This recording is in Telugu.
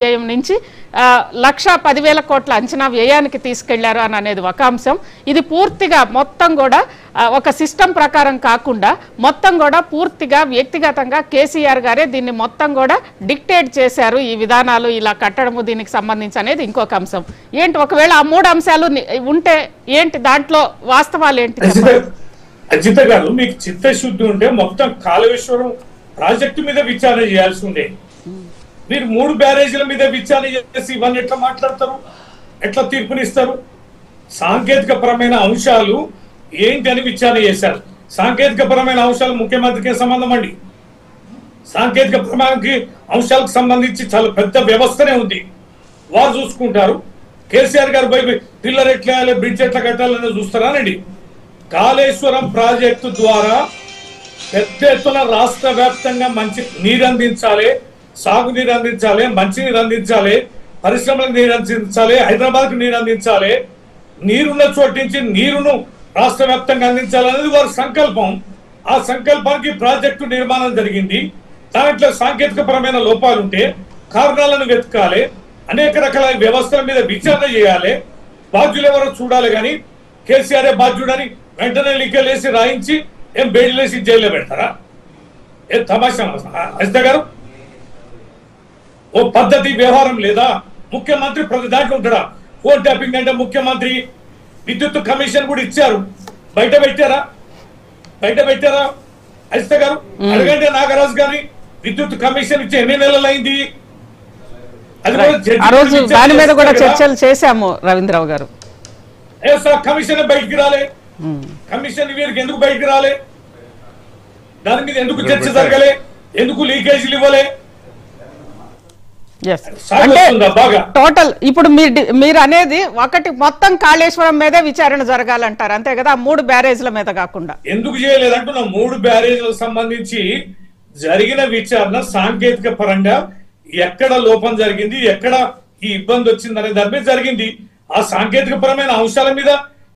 వ్యయం నుంచి 1,10,000 కోట్ల అంచనా వ్యయానికి తీసుకెళ్లారు అని అనేది ఒక అంశం. ఇది పూర్తిగా మొత్తం కూడా ఒక సిస్టమ్ ప్రకారం కాకుండా మొత్తం కూడా పూర్తిగా వ్యక్తిగతంగా కేసీఆర్ గారే దీన్ని మొత్తం కూడా డిక్టేట్ చేశారు. ఈ విధానాలు ఇలా కట్టడము దీనికి సంబంధించి అనేది ఇంకొక అంశం. ఏంటి ఒకవేళ ఆ 3 అంశాలు ఉంటే ఏంటి దాంట్లో వాస్తవాలు ఏంటి? అజిత గారు, మీకు చిత్తశుద్ధి ఉంటే మొత్తం కాళేశ్వరం ప్రాజెక్టు మీద విచారణ చేయాల్సి ఉండే. మీరు 3 బ్యారేజీల మీద విచారణ చేసి ఇవన్నీ ఎట్లా మాట్లాడతారు, ఎట్లా తీర్పునిస్తారు? సాంకేతిక పరమైన అంశాలు ఏంటి అని విచారణ చేశారు. సాంకేతిక పరమైన అంశాలు ముఖ్యమంత్రికి సంబంధం అండి. సాంకేతిక పరమైన అంశాలకు సంబంధించి చాలా పెద్ద వ్యవస్థనే ఉంది, వారు చూసుకుంటారు. కేసీఆర్ గారు పోయి పిల్లర్ ఎట్లా వేయాలి, బ్రిడ్జ్ ఎట్లా కట్టాలని చూస్తారానండి. కాళేశ్వరం ప్రాజెక్టు ద్వారా పెద్ద ఎత్తున రాష్ట్ర వ్యాప్తంగా మంచి నీరు అందించాలి, సాగునీరు అందించాలి, మంచినీరు అందించాలి, పరిశ్రమలకు నీరు అందించాలి, హైదరాబాద్కు నీరు అందించాలి, నీరున్న చోటు నుంచి నీరును రాష్ట్ర వ్యాప్తంగా అందించాలనేది వారి సంకల్పం. ఆ సంకల్పానికి ప్రాజెక్టు నిర్మాణం జరిగింది. దాంట్లో సాంకేతిక పరమైన లోపాలుంటే కారణాలను వెతకాలి, అనేక రకాల వ్యవస్థల మీద విచారణ చేయాలి, బాధ్యులు ఎవరో చూడాలి. కానీ కేసీఆర్ బాధ్యుడని వెంటనే లీకేలేసి రాయించి ఏం బెయిలేసి జైల్లో పెడతారా? ఏ తమాషా అజిత గారు? ఓ పద్ధతి వ్యవహారం లేదా? ముఖ్యమంత్రి ప్రతి దాంట్లో ఉంటాడా? ఫోన్ ట్యాపింగ్ అంటే ముఖ్యమంత్రి విద్యుత్ కమిషన్ కూడా ఇచ్చారు, బయట పెట్టారా? అజిత గారు అడగండి నాగరాజు గారిని. విద్యుత్ కమిషన్ ఇచ్చి ఎన్ని నెలలు అయింది? దాని మీద కూడా చర్చలు చేశాము రవీంద్రరావు గారు. కమిషన్ బయటికి రాలే, కమిషన్ వీరికి ఎందుకు బయటికి రాలే? దాని మీద ఎందుకు చర్చ జరగలే? ఎందుకు లీకేజీలు ఇవ్వలే? టోటల్ ఇప్పుడు మీరు అనేది ఒకటి మొత్తం కాళేశ్వరం మీదే విచారణ జరగాలంటారు, అంతే కదా? 3 బ్యారేజ్ల మీద కాకుండా ఎందుకు చేయలేదంటున్నా. 3 బ్యారేజ్లకు సంబంధించి జరిగిన విచారణ సాంకేతిక పరంగా ఎక్కడ లోపం జరిగింది, ఎక్కడ ఈ ఇబ్బంది వచ్చింది అనే దాని మీద జరిగింది. ఆ సాంకేతిక పరమైన అంశాల మీద